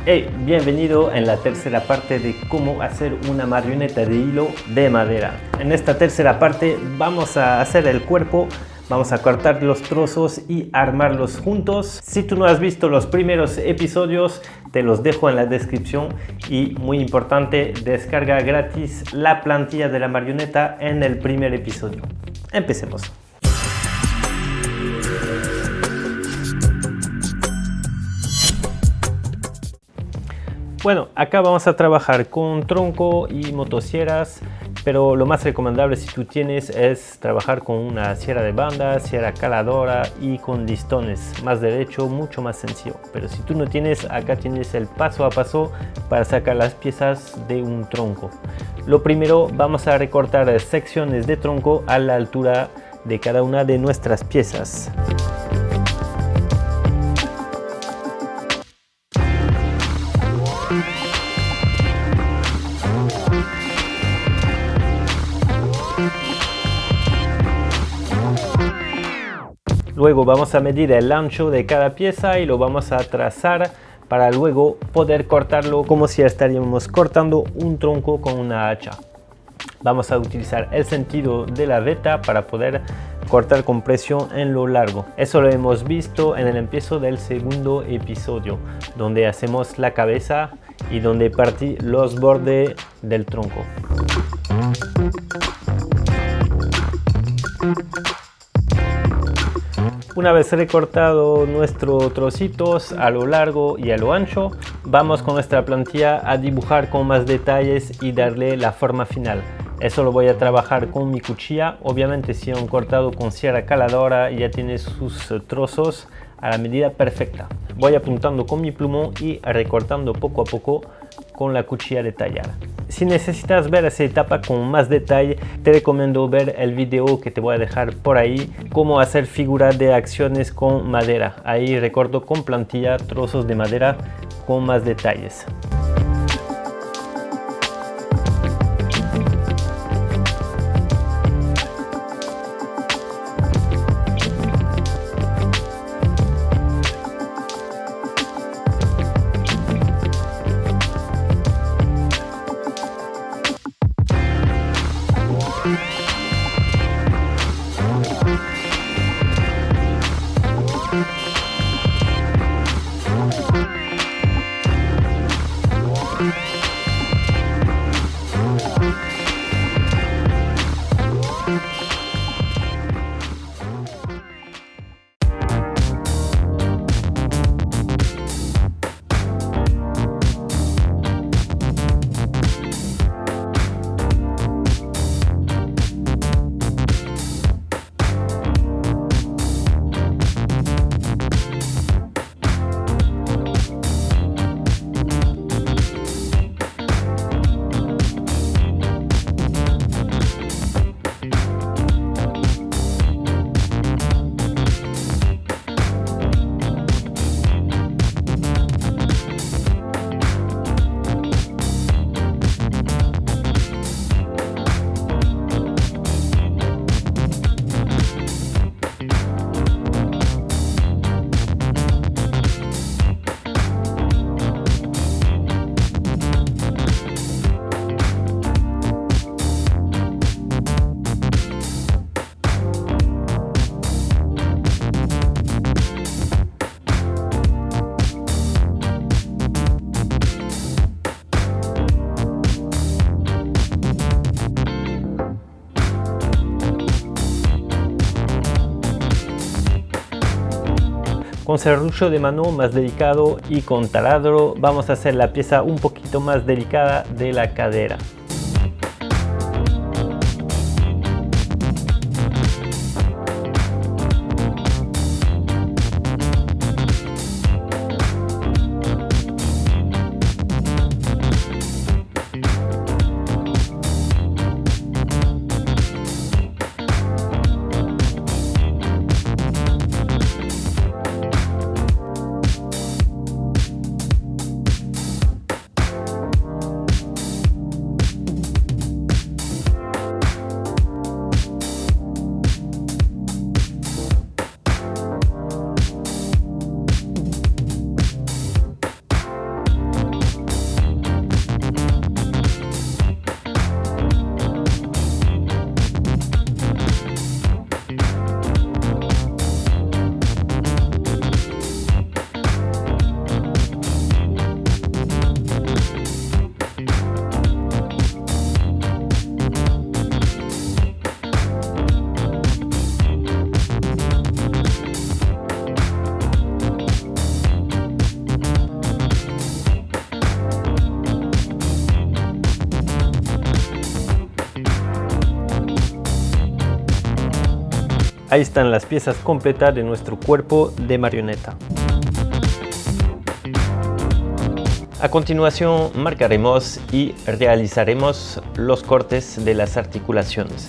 Hey, bienvenido en la tercera parte de cómo hacer una marioneta de hilo de madera. En esta tercera parte vamos a hacer el cuerpo, vamos a cortar los trozos y armarlos juntos. Si tú no has visto los primeros episodios, te los dejo en la descripción y muy importante, descarga gratis la plantilla de la marioneta en el primer episodio. Empecemos. Bueno, acá vamos a trabajar con tronco y motosierras, pero lo más recomendable si tú tienes es trabajar con una sierra de banda, sierra caladora y con listones, más derecho, mucho más sencillo. Pero si tú no tienes, acá tienes el paso a paso para sacar las piezas de un tronco. Lo primero, vamos a recortar secciones de tronco a la altura de cada una de nuestras piezas. Luego vamos a medir el ancho de cada pieza y lo vamos a trazar para luego poder cortarlo como si estaríamos cortando un tronco con una hacha. Vamos a utilizar el sentido de la veta para poder cortar con presión en lo largo. Eso lo hemos visto en el empiezo del segundo episodio, donde hacemos la cabeza y donde partí los bordes del tronco. Una vez recortado nuestros trocitos a lo largo y a lo ancho, vamos con nuestra plantilla a dibujar con más detalles y darle la forma final. Eso lo voy a trabajar con mi cuchilla. Obviamente si han cortado con sierra caladora ya tiene sus trozos a la medida perfecta. Voy apuntando con mi plumón y recortando poco a poco con la cuchilla de tallar. Si necesitas ver esa etapa con más detalle, te recomiendo ver el video que te voy a dejar por ahí, cómo hacer figuras de acciones con madera. Ahí recorto con plantilla trozos de madera con más detalles. Con serrucho de mano más delicado y con taladro vamos a hacer la pieza un poquito más delicada de la cadera. Ahí están las piezas completas de nuestro cuerpo de marioneta. A continuación marcaremos y realizaremos los cortes de las articulaciones.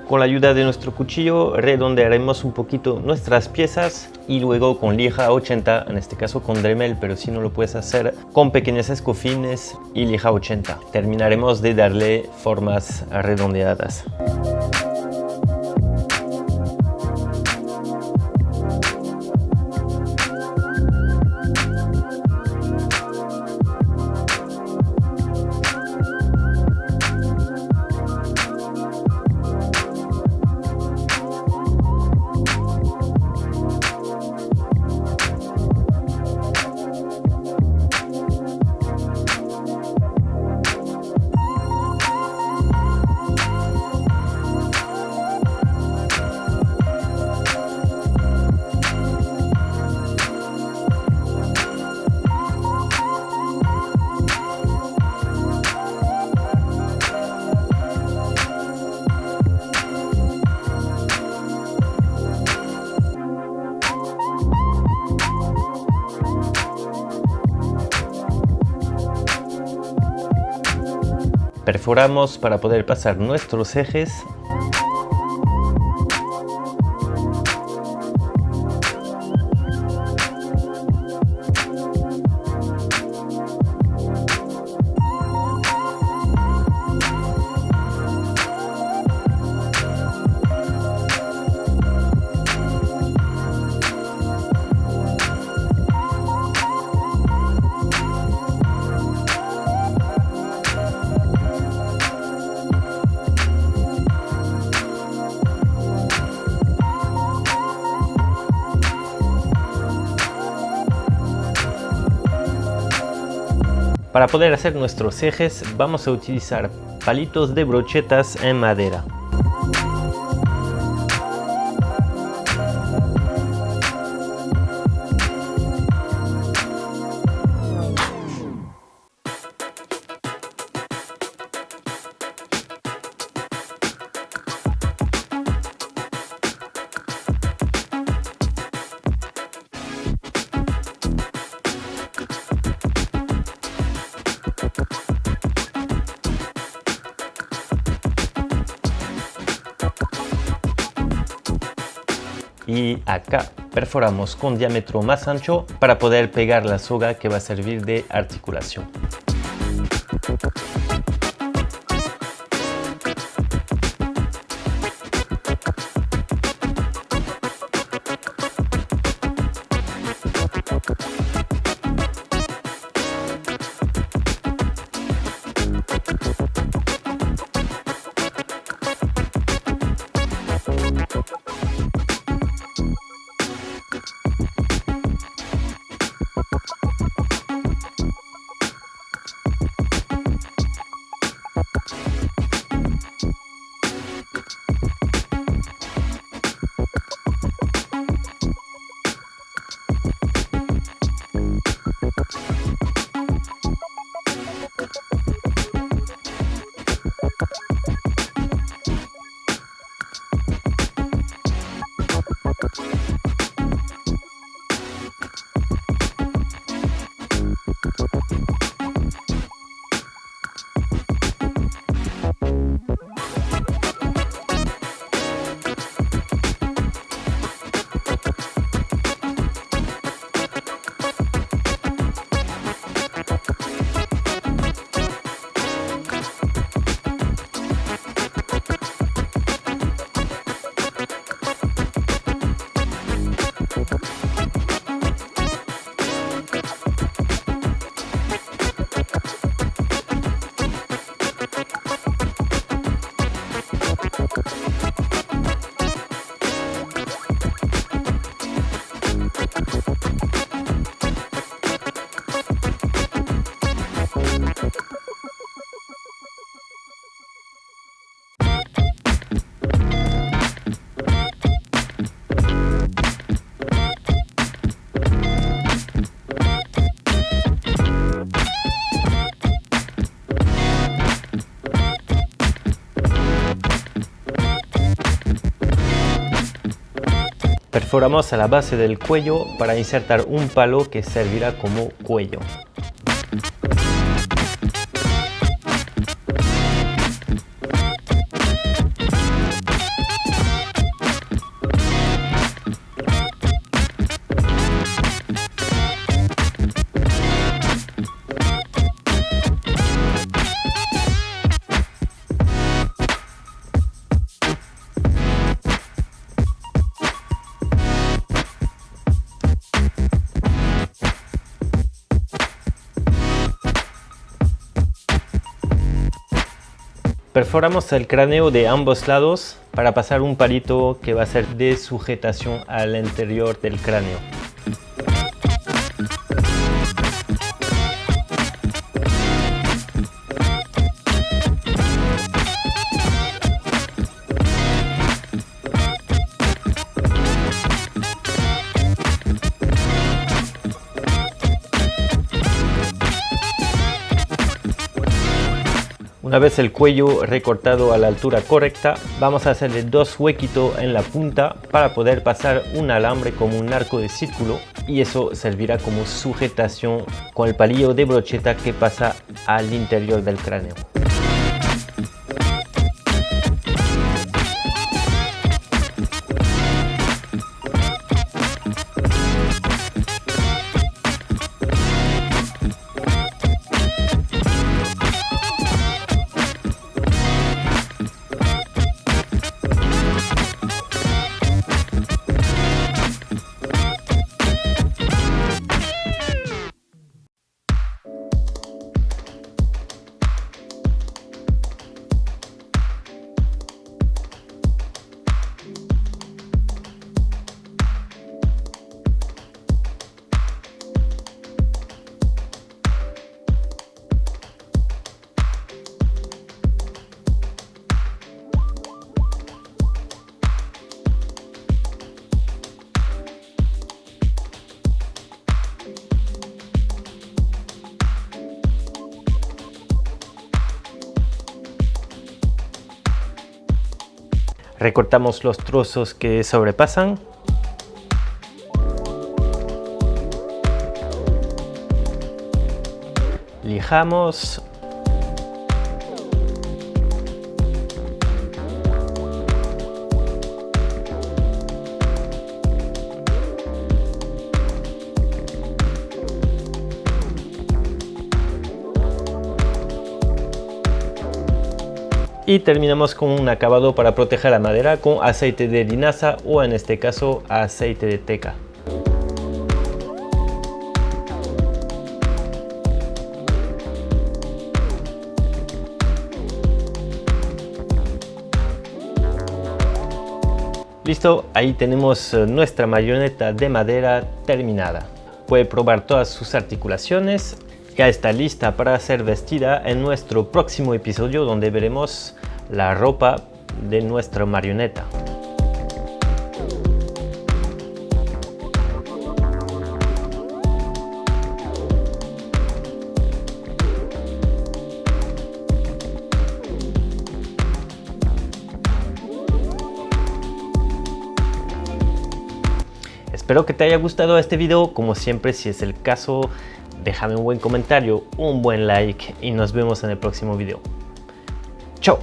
Con la ayuda de nuestro cuchillo redondearemos un poquito nuestras piezas y luego con lija 80, en este caso con Dremel, pero si no lo puedes hacer con pequeños escofines y lija 80. Terminaremos de darle formas redondeadas. Perforamos para poder pasar nuestros ejes. Para poder hacer nuestros ejes vamos a utilizar palitos de brochetas en madera. Y acá perforamos con diámetro más ancho para poder pegar la soga que va a servir de articulación. Perforamos a la base del cuello para insertar un palo que servirá como cuello. Perforamos el cráneo de ambos lados para pasar un palito que va a ser de sujetación al interior del cráneo. Una vez el cuello recortado a la altura correcta, vamos a hacerle dos huequitos en la punta para poder pasar un alambre como un arco de círculo, y eso servirá como sujetación con el palillo de brocheta que pasa al interior del cráneo. Recortamos los trozos que sobrepasan. Lijamos. Y terminamos con un acabado para proteger la madera con aceite de linaza o, en este caso, aceite de teca. Listo, ahí tenemos nuestra marioneta de madera terminada. Puede probar todas sus articulaciones. Ya está lista para ser vestida en nuestro próximo episodio, donde veremos la ropa de nuestra marioneta. Espero que te haya gustado este video. Como siempre, si es el caso, déjame un buen comentario, un buen like y nos vemos en el próximo video. ¡Chao!